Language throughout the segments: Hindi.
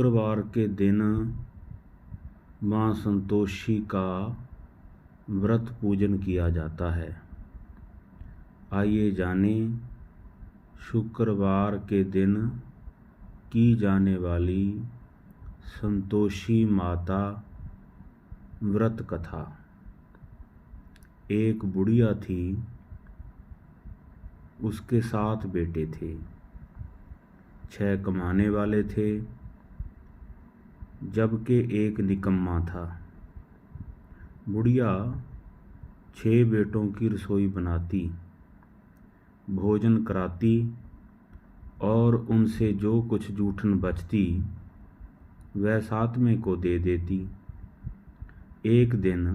शुक्रवार के दिन माँ संतोषी का व्रत पूजन किया जाता है। आइए जानें शुक्रवार के दिन की जाने वाली संतोषी माता व्रत कथा। एक बुढ़िया थी, उसके 7 बेटे थे। 6 कमाने वाले थे, जबकि एक निकम्मा था। बुढ़िया 6 बेटों की रसोई बनाती, भोजन कराती और उनसे जो कुछ जूठन बचती वह 7वें को दे देती। एक दिन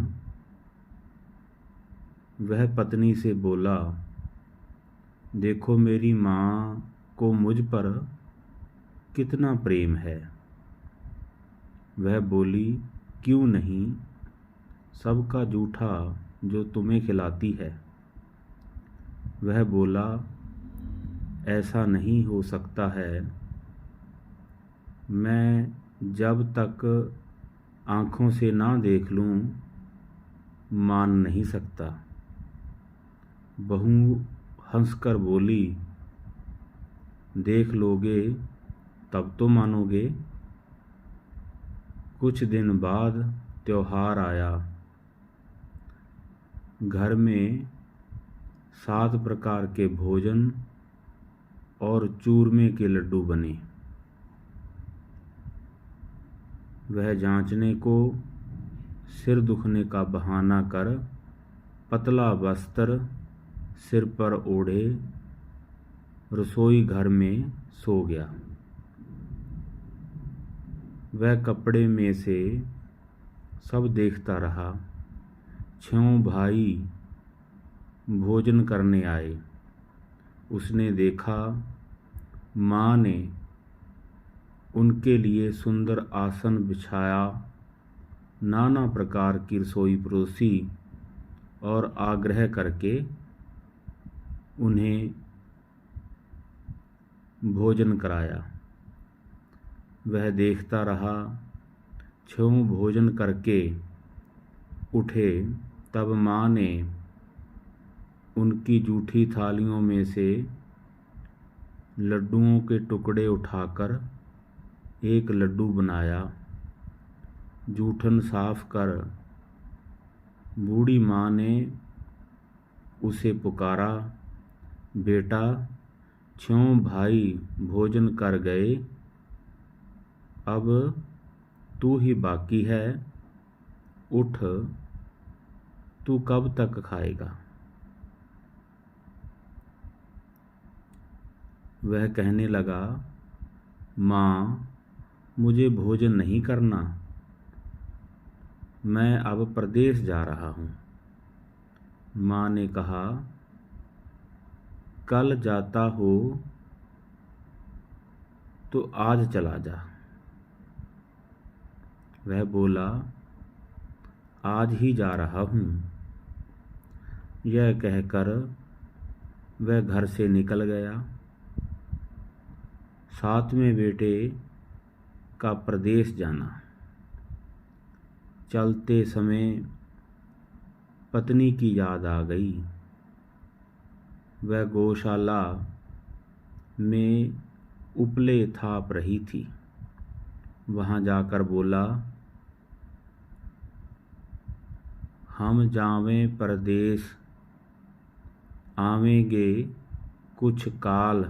वह पत्नी से बोला, देखो मेरी माँ को मुझ पर कितना प्रेम है। वह बोली, क्यों नहीं, सबका जूठा जो तुम्हें खिलाती है। वह बोला, ऐसा नहीं हो सकता है, मैं जब तक आँखों से ना देख लूँ मान नहीं सकता। बहू हंसकर बोली, देख लोगे तब तो मानोगे। कुछ दिन बाद त्योहार आया। घर में 7 प्रकार के भोजन और चूरमे के लड्डू बने। वह जांचने को सिर दुखने का बहाना कर पतला वस्त्र सिर पर ओढ़े रसोई घर में सो गया। वह कपड़े में से सब देखता रहा। 6 भाई भोजन करने आए। उसने देखा माँ ने उनके लिए सुंदर आसन बिछाया, नाना प्रकार की रसोई परोसी और आग्रह करके उन्हें भोजन कराया। वह देखता रहा। 6 भोजन करके उठे तब माँ ने उनकी जूठी थालियों में से लड्डुओं के टुकड़े उठाकर एक लड्डू बनाया। जूठन साफ कर बूढ़ी माँ ने उसे पुकारा, बेटा 6 भाई भोजन कर गए, अब तू ही बाकी है, उठ, तू कब तक खाएगा। वह कहने लगा, माँ मुझे भोजन नहीं करना, मैं अब प्रदेश जा रहा हूँ। माँ ने कहा, कल जाता हो तो आज चला जा। वह बोला, आज ही जा रहा हूँ। यह कहकर वह घर से निकल गया। 7वें बेटे का प्रदेश जाना। चलते समय पत्नी की याद आ गई। वह गौशाला में उपले थाप रही थी। वहाँ जाकर बोला, हम जावें परदेस, आवेंगे कुछ काल,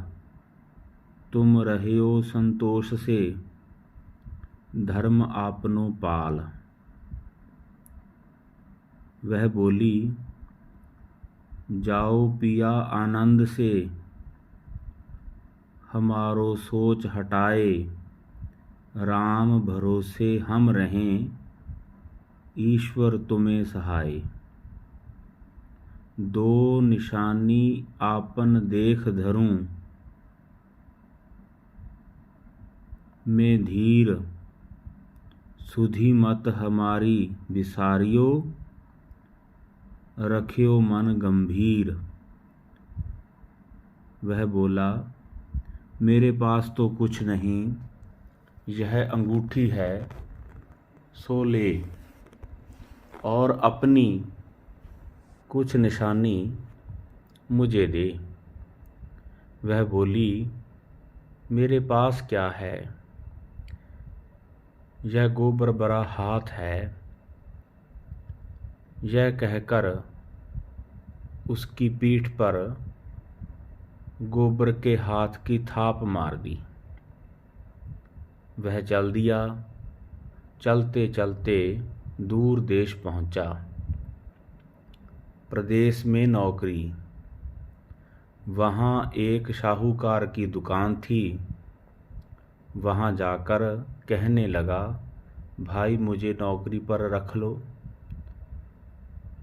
तुम रहियो संतोष से, धर्म आपनो पाल। वह बोली, जाओ पिया आनंद से, हमारो सोच हटाए, राम भरोसे हम रहें, ईश्वर तुम्हें सहाय। 2 निशानी आपन देख धरूं, में धीर, सुधी मत हमारी विसारियो, रखियो मन गंभीर। वह बोला, मेरे पास तो कुछ नहीं, यह अंगूठी है सो ले, और अपनी कुछ निशानी मुझे दे। वह बोली, मेरे पास क्या है, यह गोबर भरा हाथ है। यह कहकर उसकी पीठ पर गोबर के हाथ की थाप मार दी। वह चल दिया। चलते चलते दूर देश पहुंचा। प्रदेश में नौकरी। वहाँ एक साहूकार की दुकान थी। वहाँ जाकर कहने लगा, भाई मुझे नौकरी पर रख लो।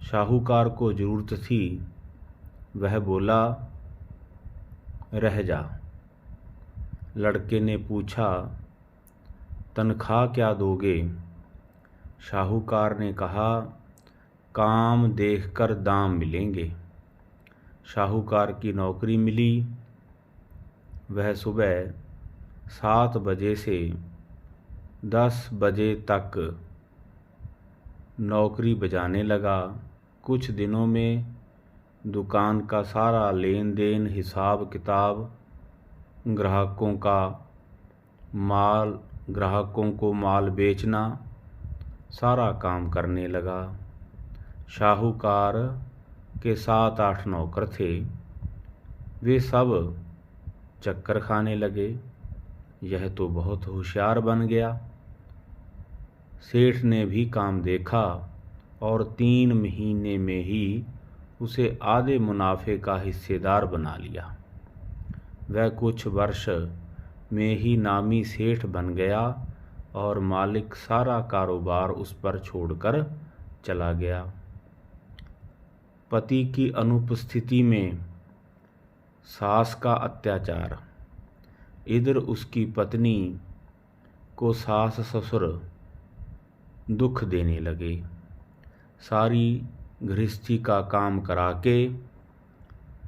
साहूकार को ज़रूरत थी। वह बोला, रह जा। लड़के ने पूछा, तनख्वाह क्या दोगे? साहूकार ने कहा, काम देखकर दाम मिलेंगे। साहूकार की नौकरी मिली। वह सुबह 7 बजे से 10 बजे तक नौकरी बजाने लगा। कुछ दिनों में दुकान का सारा लेन देन, हिसाब किताब, ग्राहकों को माल बेचना, सारा काम करने लगा। साहूकार के 7-8 नौकर थे। वे सब चक्कर खाने लगे। यह तो बहुत होशियार बन गया। सेठ ने भी काम देखा और 3 महीने में ही उसे आधे मुनाफे का हिस्सेदार बना लिया। वह कुछ वर्ष में ही नामी सेठ बन गया और मालिक सारा कारोबार उस पर छोड़कर चला गया। पति की अनुपस्थिति में सास का अत्याचार। इधर उसकी पत्नी को सास ससुर दुख देने लगे। सारी गृहस्थी का काम करा के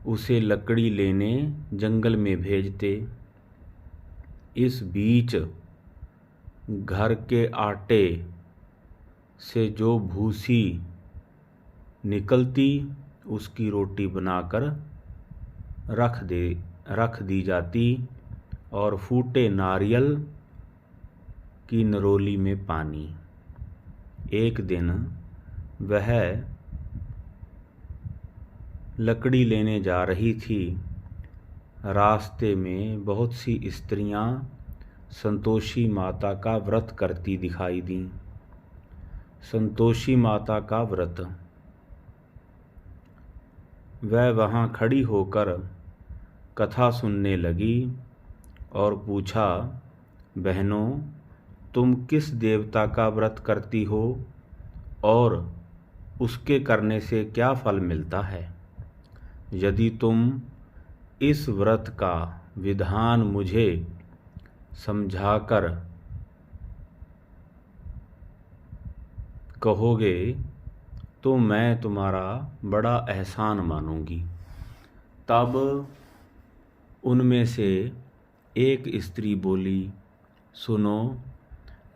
उसे लकड़ी लेने जंगल में भेजते। इस बीच घर के आटे से जो भूसी निकलती उसकी रोटी बनाकर रख दी जाती और फूटे नारियल की नरोली में पानी। एक दिन वह लकड़ी लेने जा रही थी। रास्ते में बहुत सी स्त्रियां संतोषी माता का व्रत करती दिखाई दीं। संतोषी माता का व्रत। वह वहाँ खड़ी होकर कथा सुनने लगी और पूछा, बहनों, तुम किस देवता का व्रत करती हो और उसके करने से क्या फल मिलता है? यदि तुम इस व्रत का विधान मुझे समझाकर कहोगे तो मैं तुम्हारा बड़ा एहसान मानूंगी। तब उनमें से एक स्त्री बोली, सुनो,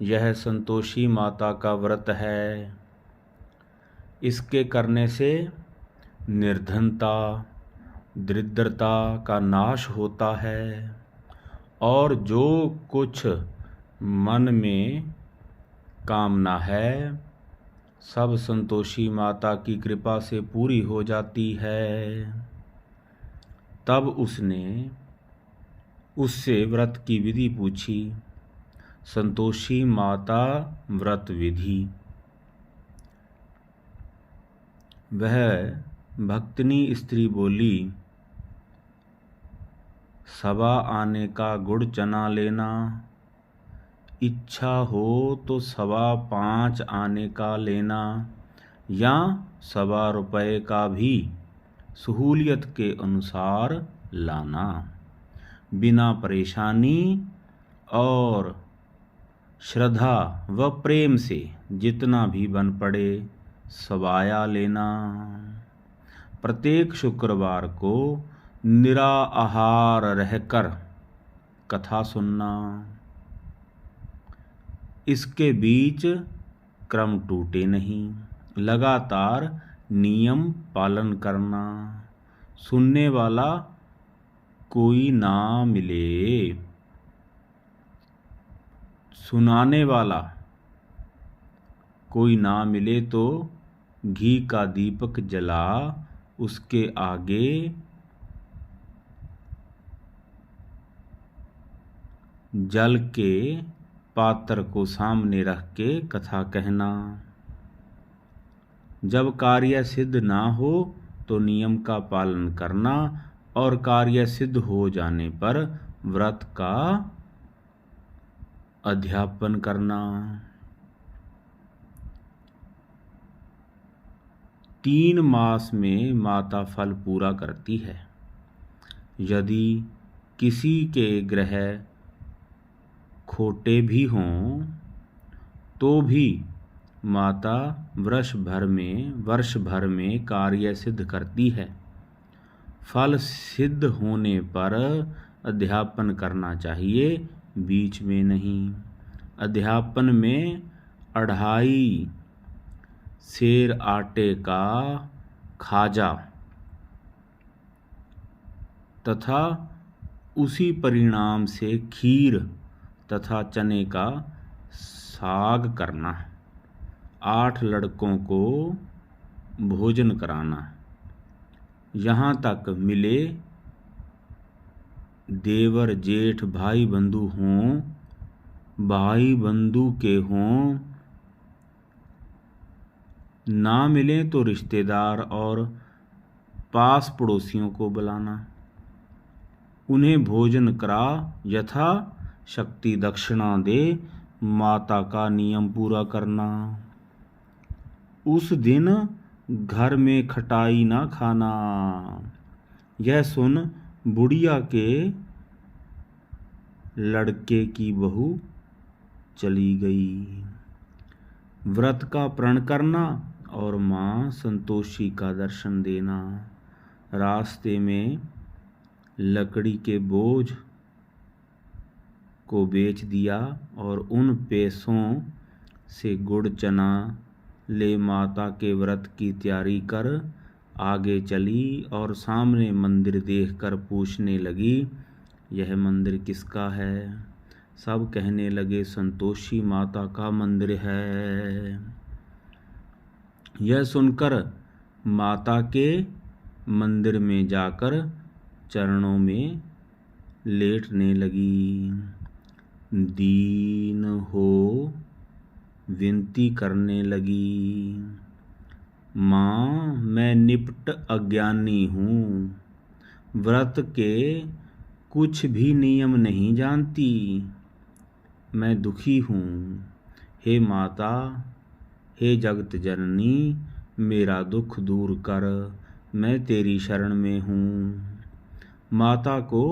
यह संतोषी माता का व्रत है। इसके करने से निर्धनता, दरिद्रता का नाश होता है और जो कुछ मन में कामना है सब संतोषी माता की कृपा से पूरी हो जाती है। तब उसने उससे व्रत की विधि पूछी। संतोषी माता व्रत विधि। वह भक्तिनी स्त्री बोली, सवा आने का गुड़ चना लेना, इच्छा हो तो 5.25 आने का लेना या 1.25 रुपये का भी सहूलियत के अनुसार लाना। बिना परेशानी और श्रद्धा व प्रेम से जितना भी बन पड़े सवाया लेना। प्रत्येक शुक्रवार को निराहार रहकर कथा सुनना। इसके बीच क्रम टूटे नहीं। लगातार नियम पालन करना। सुनने वाला कोई ना मिले, सुनाने वाला कोई ना मिले तो घी का दीपक जला उसके आगे जल के पात्र को सामने रख के कथा कहना। जब कार्य सिद्ध ना हो तो नियम का पालन करना और कार्य सिद्ध हो जाने पर व्रत का अध्यापन करना। 3 मास में माता फल पूरा करती है। यदि किसी के ग्रह खोटे भी हों तो भी माता वर्ष भर में कार्य सिद्ध करती है। फल सिद्ध होने पर अध्यापन करना चाहिए, बीच में नहीं। अध्यापन में 2.5 सेर आटे का खाजा तथा उसी परिणाम से खीर तथा चने का साग करना। 8 लड़कों को भोजन कराना। यहाँ तक मिले देवर जेठ भाई बंधु हों, भाई बंधु के हों, ना मिले तो रिश्तेदार और पास पड़ोसियों को बुलाना। उन्हें भोजन करा यथा शक्ति दक्षिणा दे माता का नियम पूरा करना। उस दिन घर में खटाई ना खाना। यह सुन बुढ़िया के लड़के की बहू चली गई। व्रत का प्रण करना और माँ संतोषी का दर्शन देना। रास्ते में लकड़ी के बोझ को बेच दिया और उन पैसों से गुड़ चना ले माता के व्रत की तैयारी कर आगे चली और सामने मंदिर देखकर पूछने लगी, यह मंदिर किसका है? सब कहने लगे, संतोषी माता का मंदिर है। यह सुनकर माता के मंदिर में जाकर चरणों में लेटने लगी। दीन हो विनती करने लगी, माँ मैं निपट अज्ञानी हूँ, व्रत के कुछ भी नियम नहीं जानती, मैं दुखी हूँ। हे माता, हे जगत जननी, मेरा दुख दूर कर, मैं तेरी शरण में हूँ। माता को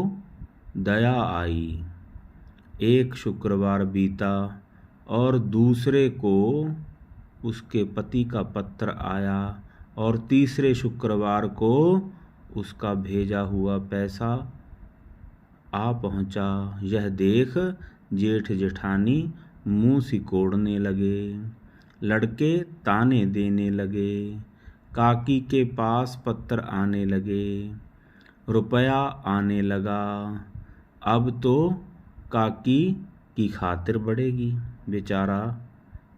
दया आई। एक शुक्रवार बीता और दूसरे को उसके पति का पत्र आया और तीसरे शुक्रवार को उसका भेजा हुआ पैसा आ पहुंचा। यह देख जेठ जेठानी मुंह सिकोड़ने लगे, लड़के ताने देने लगे, काकी के पास पत्र आने लगे, रुपया आने लगा। अब तो काकी की खातिर बढ़ेगी।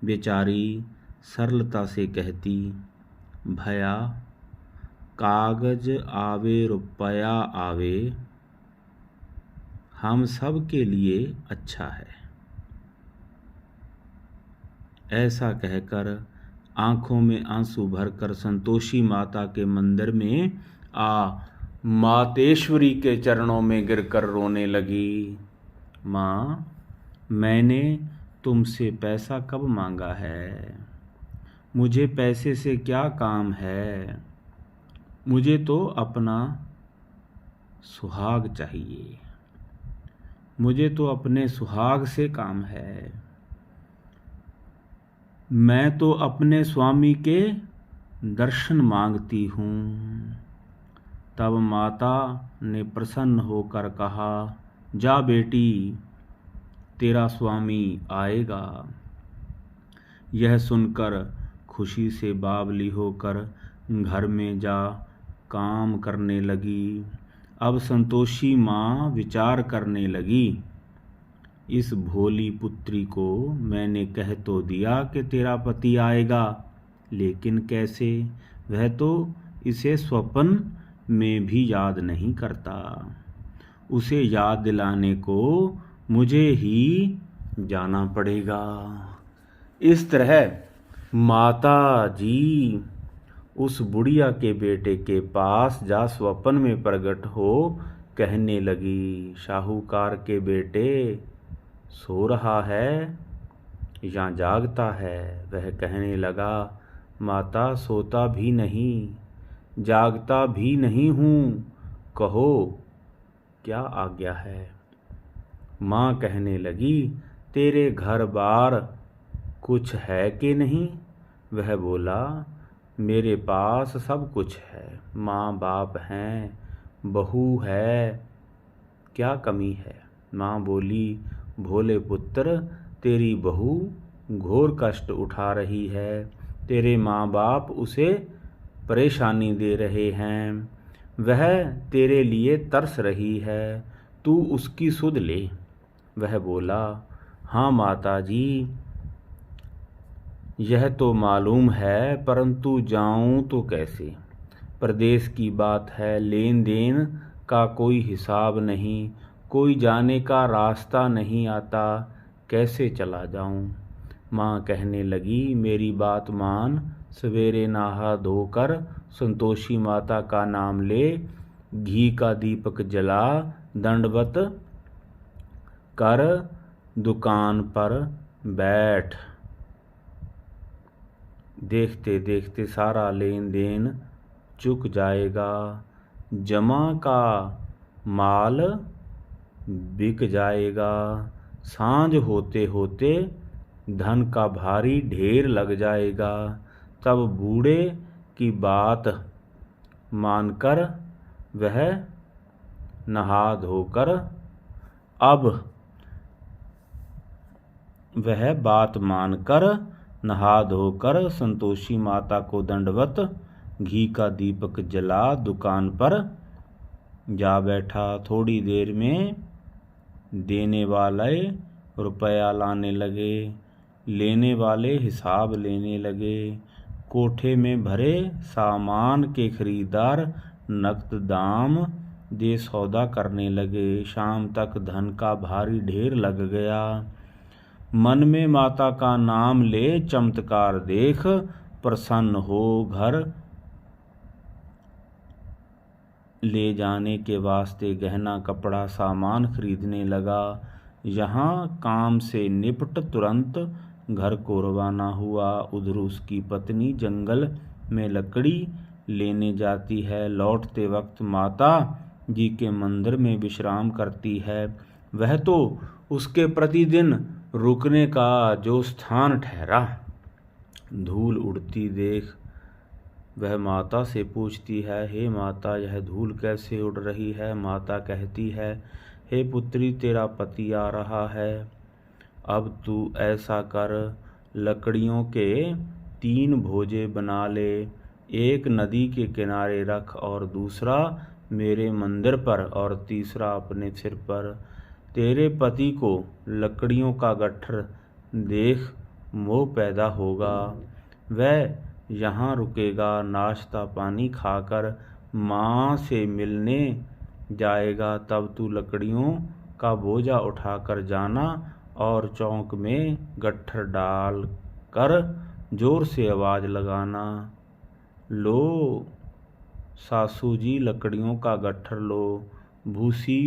बेचारी सरलता से कहती, भया कागज आवे रुपया आवे, हम सब के लिए अच्छा है। ऐसा कहकर आंखों में आंसू भरकर संतोषी माता के मंदिर में आ मातेश्वरी के चरणों में गिरकर रोने लगी। माँ, मैंने तुमसे पैसा कब मांगा है? मुझे पैसे से क्या काम है? मुझे तो अपना सुहाग चाहिए। मुझे तो अपने सुहाग से काम है। मैं तो अपने स्वामी के दर्शन मांगती हूँ। तब माता ने प्रसन्न होकर कहा, जा बेटी, तेरा स्वामी आएगा। यह सुनकर खुशी से बावली होकर घर में जा काम करने लगी। अब संतोषी माँ विचार करने लगी, इस भोली पुत्री को मैंने कह तो दिया कि तेरा पति आएगा, लेकिन कैसे? वह तो इसे स्वप्न में भी याद नहीं करता। उसे याद दिलाने को मुझे ही जाना पड़ेगा। इस तरह माता जी उस बुढ़िया के बेटे के पास जा स्वप्न में प्रकट हो कहने लगी, साहूकार के बेटे सो रहा है या जागता है? वह कहने लगा, माता सोता भी नहीं, जागता भी नहीं हूँ, कहो क्या आज्ञा है? माँ कहने लगी, तेरे घर बार कुछ है कि नहीं? वह बोला, मेरे पास सब कुछ है, माँ बाप हैं, बहू है, क्या कमी है? माँ बोली, भोले पुत्र, तेरी बहू घोर कष्ट उठा रही है, तेरे माँ बाप उसे परेशानी दे रहे हैं, वह तेरे लिए तरस रही है, तू उसकी सुध ले। वह बोला, हाँ माता जी, यह तो मालूम है, परंतु जाऊं तो कैसे? प्रदेश की बात है, लेन देन का कोई हिसाब नहीं, कोई जाने का रास्ता नहीं आता, कैसे चला जाऊं? माँ कहने लगी, मेरी बात मान, सवेरे नहा धोकर संतोषी माता का नाम ले, घी का दीपक जला, दंडवत कर दुकान पर बैठ। देखते देखते सारा लेन देन चुक जाएगा, जमा का माल बिक जाएगा, सांझ होते होते धन का भारी ढेर लग जाएगा। तब बूढ़े की बात मानकर वह नहा धोकर नहा धोकर संतोषी माता को दंडवत घी का दीपक जला दुकान पर जा बैठा। थोड़ी देर में देने वाले रुपया लाने लगे, लेने वाले हिसाब लेने लगे। कोठे में भरे सामान के खरीदार नकद दाम दे सौदा करने लगे। शाम तक धन का भारी ढेर लग गया। मन में माता का नाम ले, चमत्कार देख प्रसन्न हो घर ले जाने के वास्ते गहना कपड़ा सामान खरीदने लगा। यहाँ काम से निपट तुरंत घर को रवाना हुआ। उधर उसकी पत्नी जंगल में लकड़ी लेने जाती है। लौटते वक्त माता जी के मंदिर में विश्राम करती है। वह तो उसके प्रतिदिन रुकने का जो स्थान ठहरा। धूल उड़ती देख वह माता से पूछती है, हे माता, यह धूल कैसे उड़ रही है? माता कहती है, हे पुत्री, तेरा पति आ रहा है। अब तू ऐसा कर, लकड़ियों के 3 भोजे बना ले, एक नदी के किनारे रख और दूसरा मेरे मंदिर पर और तीसरा अपने सिर पर। तेरे पति को लकड़ियों का गट्ठर देख मोह पैदा होगा, वह यहाँ रुकेगा, नाश्ता पानी खाकर माँ से मिलने जाएगा। तब तू लकड़ियों का बोझा उठाकर जाना और चौक में गट्ठर डाल कर जोर से आवाज़ लगाना, लो सासू जी लकड़ियों का गट्ठर लो, भूसी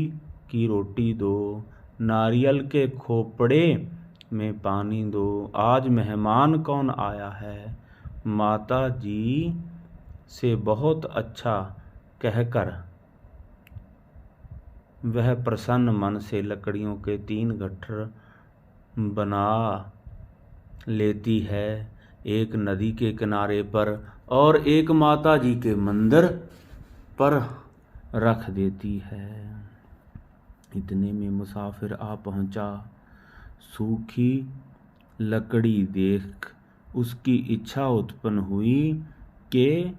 की रोटी दो, नारियल के खोपड़े में पानी दो, आज मेहमान कौन आया है? माता जी से बहुत अच्छा कहकर वह प्रसन्न मन से लकड़ियों के 3 गट्ठर बना लेती है, एक नदी के किनारे पर और एक माता जी के मंदिर पर रख देती है। इतने में मुसाफिर आ पहुंचा। सूखी लकड़ी देख उसकी इच्छा उत्पन्न हुई कि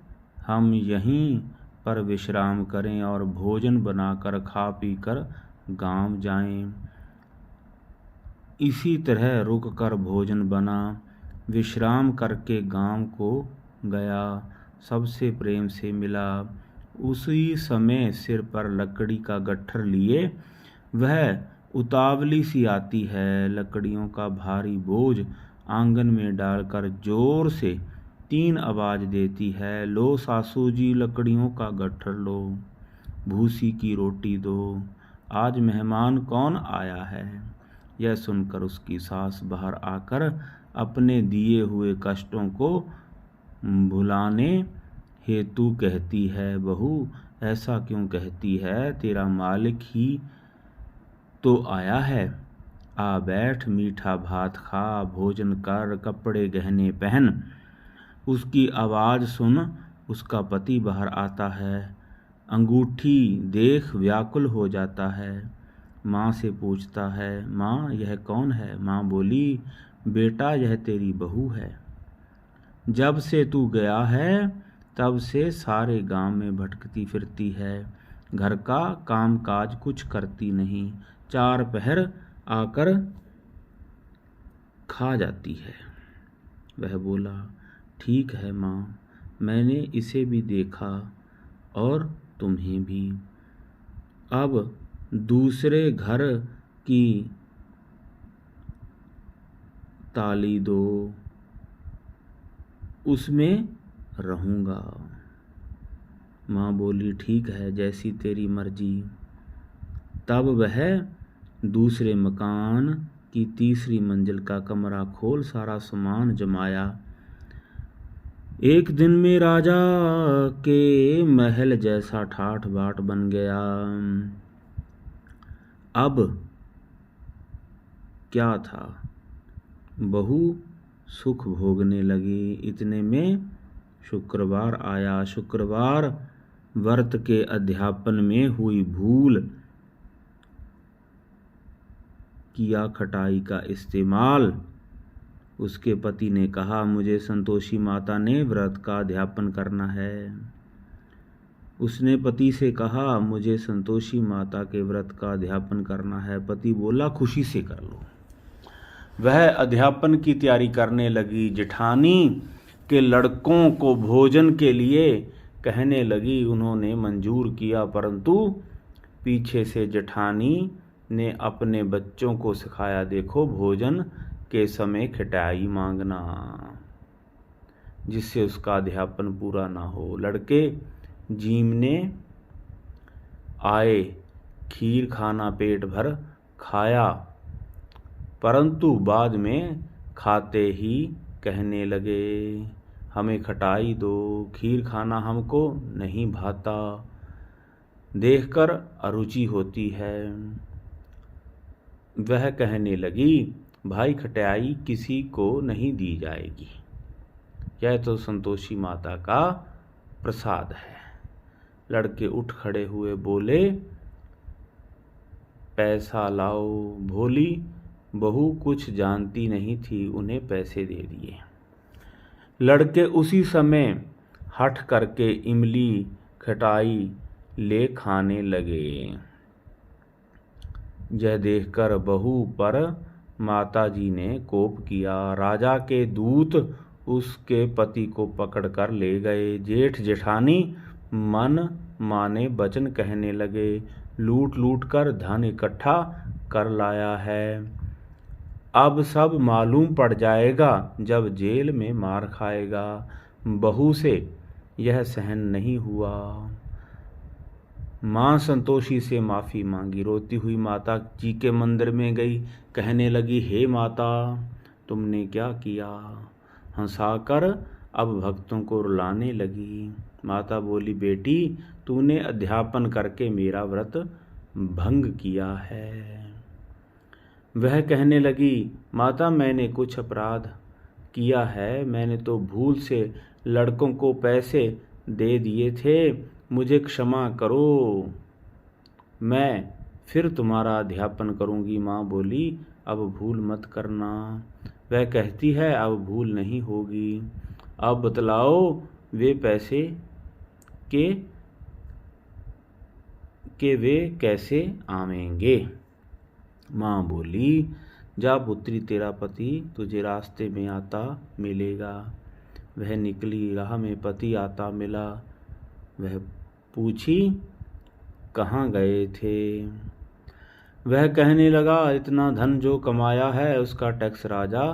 हम यहीं पर विश्राम करें और भोजन बनाकर खा पी कर गांव जाएं। इसी तरह रुक कर भोजन बना, विश्राम करके गांव को गया, सबसे प्रेम से मिला। उसी समय सिर पर लकड़ी का गट्ठर लिए वह उतावली सी आती है, लकड़ियों का भारी बोझ आंगन में डालकर जोर से 3 आवाज देती है, लो सासू जी लकड़ियों का गट्ठर लो, भूसी की रोटी दो, आज मेहमान कौन आया है। यह सुनकर उसकी सास बाहर आकर अपने दिए हुए कष्टों को भुलाने हेतु कहती है, बहू ऐसा क्यों कहती है, तेरा मालिक ही तो आया है, आ बैठ, मीठा भात खा, भोजन कर, कपड़े गहने पहन। उसकी आवाज़ सुन उसका पति बाहर आता है, अंगूठी देख व्याकुल हो जाता है। माँ से पूछता है, माँ यह कौन है। माँ बोली, बेटा यह तेरी बहू है, जब से तू गया है तब से सारे गांव में भटकती फिरती है, घर का काम काज कुछ करती नहीं, 4 पहर आकर खा जाती है। वह बोला, ठीक है माँ, मैंने इसे भी देखा और तुम्हें भी। अब दूसरे घर की ताली दो, उसमें रहूँगा। माँ बोली, ठीक है, जैसी तेरी मर्जी। तब वह दूसरे मकान की तीसरी मंजिल का कमरा खोल सारा सामान जमाया। एक दिन में राजा के महल जैसा ठाठ बाट बन गया। अब क्या था, बहू सुख भोगने लगी। इतने में शुक्रवार आया। शुक्रवार व्रत के अध्यापन में हुई भूल किया खटाई का इस्तेमाल। उसके पति ने कहा, मुझे संतोषी माता ने व्रत का अध्यापन करना है। उसने पति से कहा, मुझे संतोषी माता के व्रत का अध्यापन करना है। पति बोला, खुशी से कर लो। वह अध्यापन की तैयारी करने लगी। जेठानी के लड़कों को भोजन के लिए कहने लगी। उन्होंने मंजूर किया, परंतु पीछे से जेठानी ने अपने बच्चों को सिखाया, देखो भोजन के समय खटाई मांगना, जिससे उसका अध्यापन पूरा ना हो। लड़के जीमने आए, खीर खाना पेट भर खाया, परंतु बाद में खाते ही कहने लगे, हमें खटाई दो, खीर खाना हमको नहीं भाता, देखकर अरुचि होती है। वह कहने लगी, भाई खटाई किसी को नहीं दी जाएगी, यह तो संतोषी माता का प्रसाद है। लड़के उठ खड़े हुए, बोले, पैसा लाओ। भोली बहू कुछ जानती नहीं थी, उन्हें पैसे दे दिए। लड़के उसी समय हठ करके इमली खटाई ले खाने लगे। यह देखकर बहू पर माताजी ने कोप किया। राजा के दूत उसके पति को पकड़कर ले गए। जेठ जेठानी मन माने वचन कहने लगे, लूट लूट कर धन इकट्ठा कर लाया है, अब सब मालूम पड़ जाएगा जब जेल में मार खाएगा। बहू से यह सहन नहीं हुआ। माँ संतोषी से माफ़ी मांगी। रोती हुई माता जी के मंदिर में गई, कहने लगी, हे माता, तुमने क्या किया। हंसाकर अब भक्तों को रुलाने लगी। माता बोली, बेटी तूने अध्यापन करके मेरा व्रत भंग किया है। वह कहने लगी, माता मैंने कुछ अपराध किया है, मैंने तो भूल से लड़कों को पैसे दे दिए थे, मुझे क्षमा करो, मैं फिर तुम्हारा अध्यापन करूंगी। माँ बोली, अब भूल मत करना। वह कहती है अब भूल नहीं होगी। अब बतलाओ वे पैसे के वे कैसे आवेंगे। माँ बोली, जा पुत्री, तेरा पति तुझे रास्ते में आता मिलेगा। वह निकली, राह में पति आता मिला। वह पूछी, कहाँ गए थे। वह कहने लगा, इतना धन जो कमाया है उसका टैक्स राजा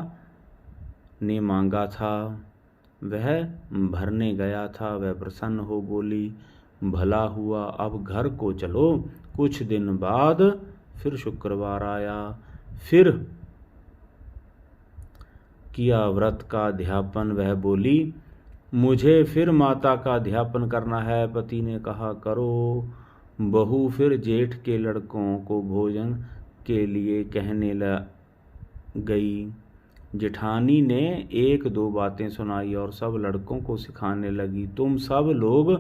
ने मांगा था, वह भरने गया था। वह प्रसन्न हो बोली, भला हुआ, अब घर को चलो। कुछ दिन बाद फिर शुक्रवार आया। फिर किया व्रत का अध्यापन। वह बोली, मुझे फिर माता का अध्यापन करना है। पति ने कहा, करो। बहू फिर जेठ के लड़कों को भोजन के लिए कहने गई। जेठानी ने एक दो बातें सुनाई और सब लड़कों को सिखाने लगी। तुम सब लोग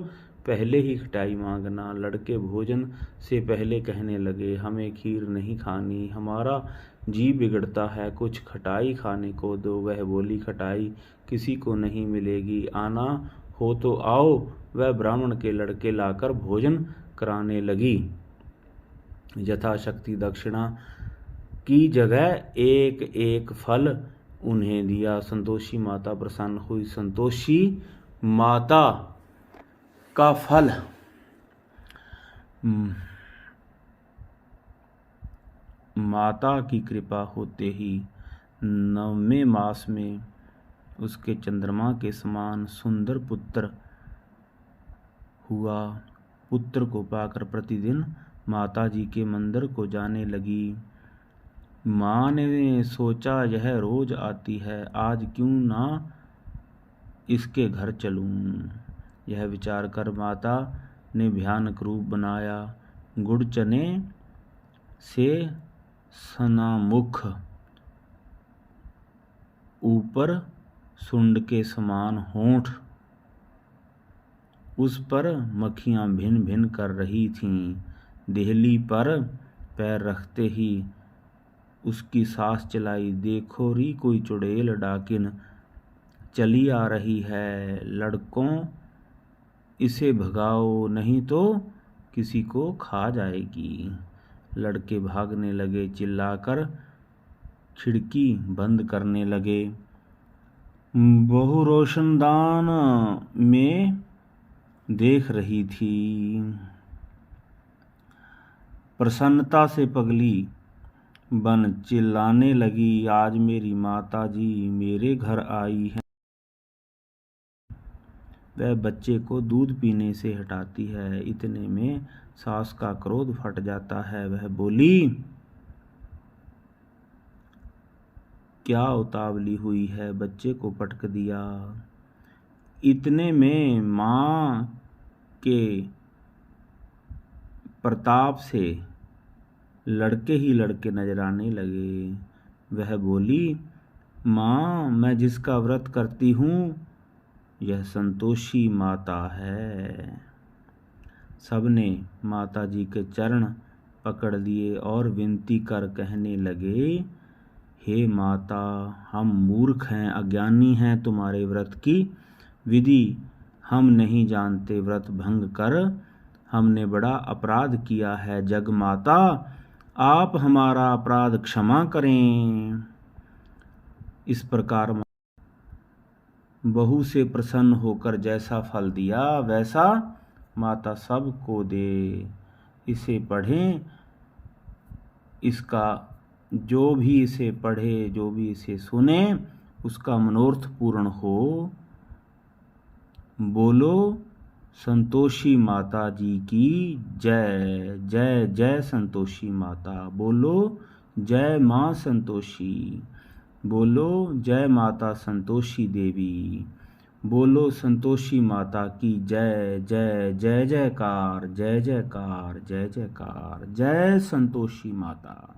पहले ही खटाई मांगना। लड़के भोजन से पहले कहने लगे, हमें खीर नहीं खानी, हमारा जी बिगड़ता है, कुछ खटाई खाने को दो। वह बोली, खटाई किसी को नहीं मिलेगी, आना हो तो आओ। वह ब्राह्मण के लड़के लाकर भोजन कराने लगी। यथाशक्ति दक्षिणा की जगह एक एक फल उन्हें दिया। संतोषी माता प्रसन्न हुई। संतोषी माता का फल माता की कृपा होते ही 9वें मास में उसके चंद्रमा के समान सुंदर पुत्र हुआ। पुत्र को पाकर प्रतिदिन माता जी के मंदिर को जाने लगी। माँ ने सोचा, यह रोज आती है, आज क्यों ना इसके घर चलूं। यह विचार कर माता ने भयानक रूप बनाया। गुड़ चने से सनामुख, ऊपर सुंड के समान होंठ, उस पर मक्खियां भिन भिन कर रही थीं। देहली पर पैर रखते ही उसकी सांस चलाई। देखो री, कोई चुड़ैल डाकिन चली आ रही है, लड़कों इसे भगाओ, नहीं तो किसी को खा जाएगी। लड़के भागने लगे, चिल्लाकर खिड़की बंद करने लगे। बहू रोशनदान में देख रही थी। प्रसन्नता से पगली बन चिल्लाने लगी, आज मेरी माता जी मेरे घर आई है। वह बच्चे को दूध पीने से हटाती है। इतने में सास का क्रोध फट जाता है। वह बोली, क्या उतावली हुई है, बच्चे को पटक दिया। इतने में माँ के प्रताप से लड़के ही लड़के नजर आने लगे। वह बोली, माँ, मैं जिसका व्रत करती हूँ यह संतोषी माता है। सबने माता जी के चरण पकड़ लिए और विनती कर कहने लगे, हे माता, हम मूर्ख हैं, अज्ञानी हैं, तुम्हारे व्रत की विधि हम नहीं जानते। व्रत भंग कर हमने बड़ा अपराध किया है। जग माता, आप हमारा अपराध क्षमा करें। इस प्रकार बहू से प्रसन्न होकर जैसा फल दिया वैसा माता सबको दे। इसे पढ़ें, इसका जो भी इसे पढ़े, जो भी इसे सुने, उसका मनोरथ पूर्ण हो। बोलो संतोषी माता जी की जय। जय जय संतोषी माता। बोलो जय माँ संतोषी। बोलो जय माता संतोषी देवी। बोलो संतोषी माता की जय। जय जय जयकार, जय जयकार, जय जयकार, जय संतोषी माता।